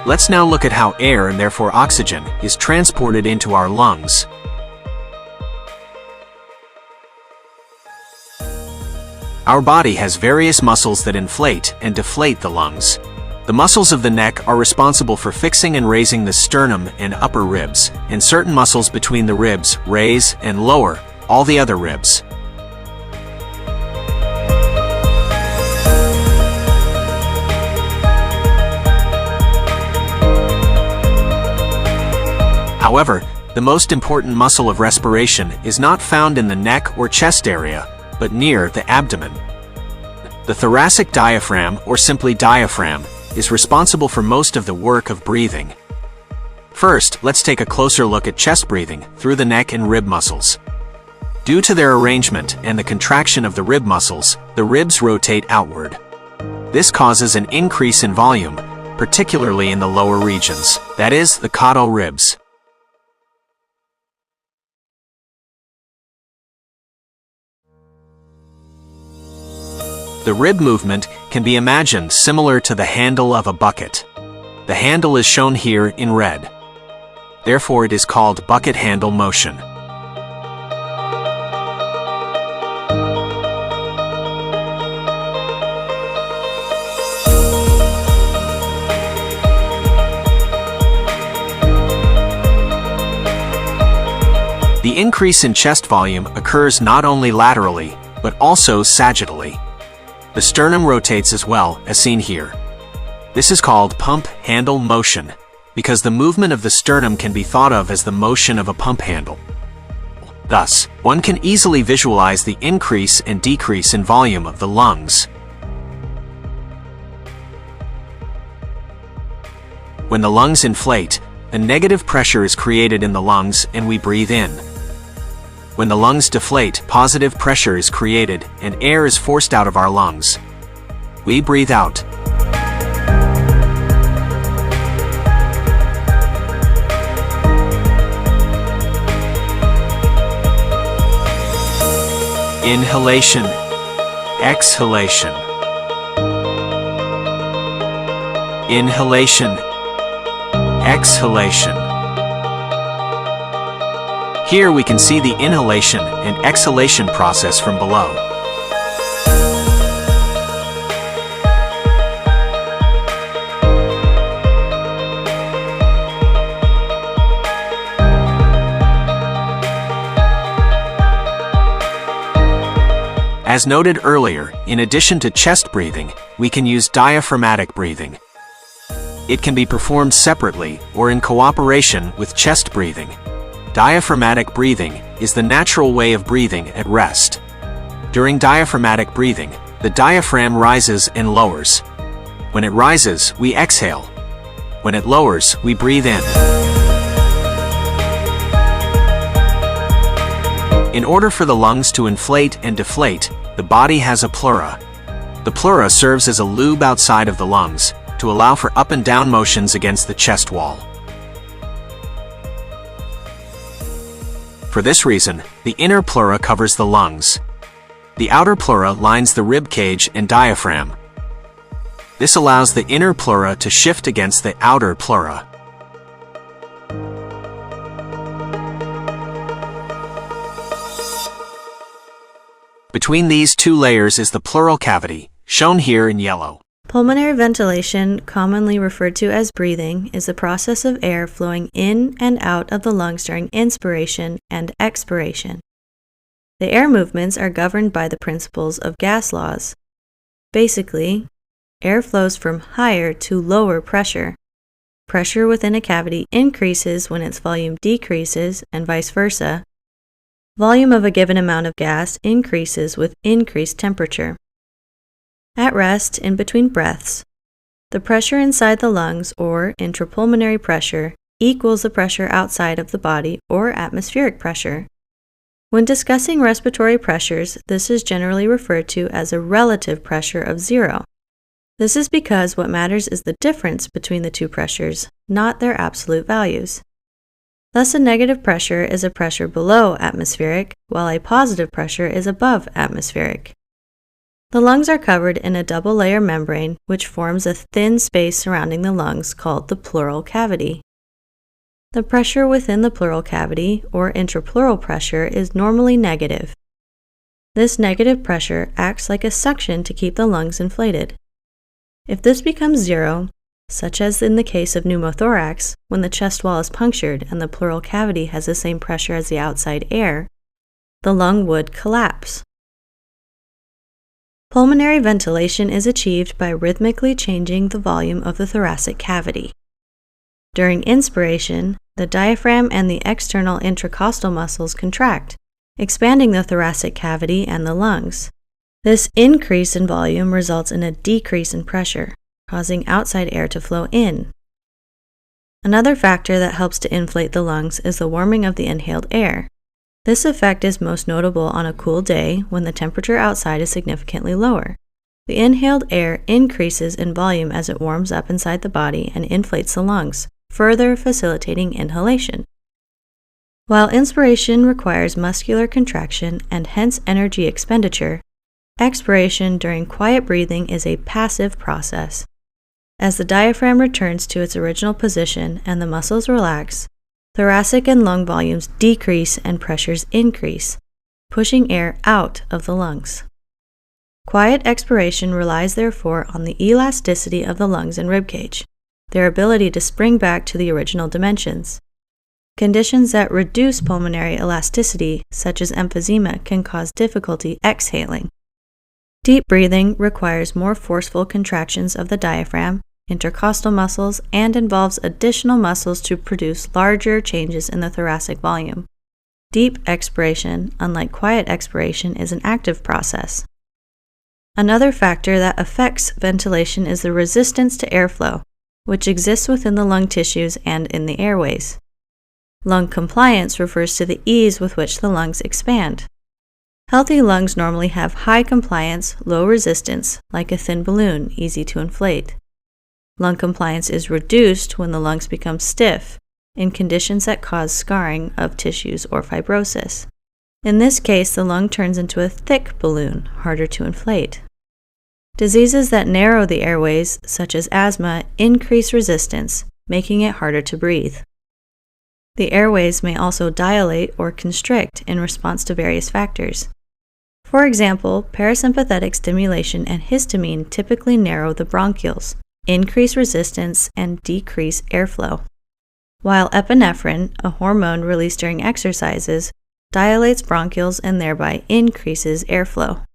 Let's now look at how air, and therefore oxygen, is transported into our lungs. Our body has various muscles that inflate and deflate the lungs. The muscles of the neck are responsible for fixing and raising the sternum and upper ribs, and certain muscles between the ribs raise and lower all the other ribs. However, the most important muscle of respiration is not found in the neck or chest area, but near the abdomen. The thoracic diaphragm, or simply diaphragm, is responsible for most of the work of breathing. First, let's take a closer look at chest breathing through the neck and rib muscles. Due to their arrangement and the contraction of the rib muscles, the ribs rotate outward. This causes an increase in volume, particularly in the lower regions, that is, the caudal ribs. The rib movement can be imagined similar to the handle of a bucket. The handle is shown here in red. Therefore, it is called bucket handle motion. The increase in chest volume occurs not only laterally, but also sagittally. The sternum rotates as well, as seen here. This is called pump handle motion, because the movement of the sternum can be thought of as the motion of a pump handle. Thus, one can easily visualize the increase and decrease in volume of the lungs. When the lungs inflate, a negative pressure is created in the lungs and we breathe in. When the lungs deflate, positive pressure is created and air is forced out of our lungs. We breathe out. Inhalation, exhalation. Inhalation, exhalation. Here we can see the inhalation and exhalation process from below. As noted earlier, in addition to chest breathing, we can use diaphragmatic breathing. It can be performed separately or in cooperation with chest breathing. Diaphragmatic breathing is the natural way of breathing at rest. During diaphragmatic breathing, the diaphragm rises and lowers. When it rises, we exhale. When it lowers, we breathe in. In order for the lungs to inflate and deflate, the body has a pleura. The pleura serves as a lube outside of the lungs to allow for up and down motions against the chest wall. For this reason, the inner pleura covers the lungs. The outer pleura lines the rib cage and diaphragm. This allows the inner pleura to shift against the outer pleura. Between these two layers is the pleural cavity, shown here in yellow. Pulmonary ventilation, commonly referred to as breathing, is the process of air flowing in and out of the lungs during inspiration and expiration. The air movements are governed by the principles of gas laws. Basically, air flows from higher to lower pressure. Pressure within a cavity increases when its volume decreases, and vice versa. Volume of a given amount of gas increases with increased temperature. At rest, in between breaths, the pressure inside the lungs, or intrapulmonary pressure, equals the pressure outside of the body, or atmospheric pressure. When discussing respiratory pressures, this is generally referred to as a relative pressure of zero. This is because what matters is the difference between the two pressures, not their absolute values. Thus, a negative pressure is a pressure below atmospheric, while a positive pressure is above atmospheric. The lungs are covered in a double-layer membrane which forms a thin space surrounding the lungs called the pleural cavity. The pressure within the pleural cavity, or intrapleural pressure, is normally negative. This negative pressure acts like a suction to keep the lungs inflated. If this becomes zero, such as in the case of pneumothorax, when the chest wall is punctured and the pleural cavity has the same pressure as the outside air, the lung would collapse. Pulmonary ventilation is achieved by rhythmically changing the volume of the thoracic cavity. During inspiration, the diaphragm and the external intercostal muscles contract, expanding the thoracic cavity and the lungs. This increase in volume results in a decrease in pressure, causing outside air to flow in. Another factor that helps to inflate the lungs is the warming of the inhaled air. This effect is most notable on a cool day when the temperature outside is significantly lower. The inhaled air increases in volume as it warms up inside the body and inflates the lungs, further facilitating inhalation. While inspiration requires muscular contraction and hence energy expenditure, expiration during quiet breathing is a passive process. As the diaphragm returns to its original position and the muscles relax, thoracic and lung volumes decrease and pressures increase, pushing air out of the lungs. Quiet expiration relies therefore on the elasticity of the lungs and ribcage, their ability to spring back to the original dimensions. Conditions that reduce pulmonary elasticity, such as emphysema, can cause difficulty exhaling. Deep breathing requires more forceful contractions of the diaphragm, intercostal muscles, and involves additional muscles to produce larger changes in the thoracic volume. Deep expiration, unlike quiet expiration, is an active process. Another factor that affects ventilation is the resistance to airflow, which exists within the lung tissues and in the airways. Lung compliance refers to the ease with which the lungs expand. Healthy lungs normally have high compliance, low resistance, like a thin balloon, easy to inflate. Lung compliance is reduced when the lungs become stiff, in conditions that cause scarring of tissues or fibrosis. In this case, the lung turns into a thick balloon, harder to inflate. Diseases that narrow the airways, such as asthma, increase resistance, making it harder to breathe. The airways may also dilate or constrict in response to various factors. For example, parasympathetic stimulation and histamine typically narrow the bronchioles, increase resistance, and decrease airflow, while epinephrine, a hormone released during exercises, dilates bronchioles and thereby increases airflow.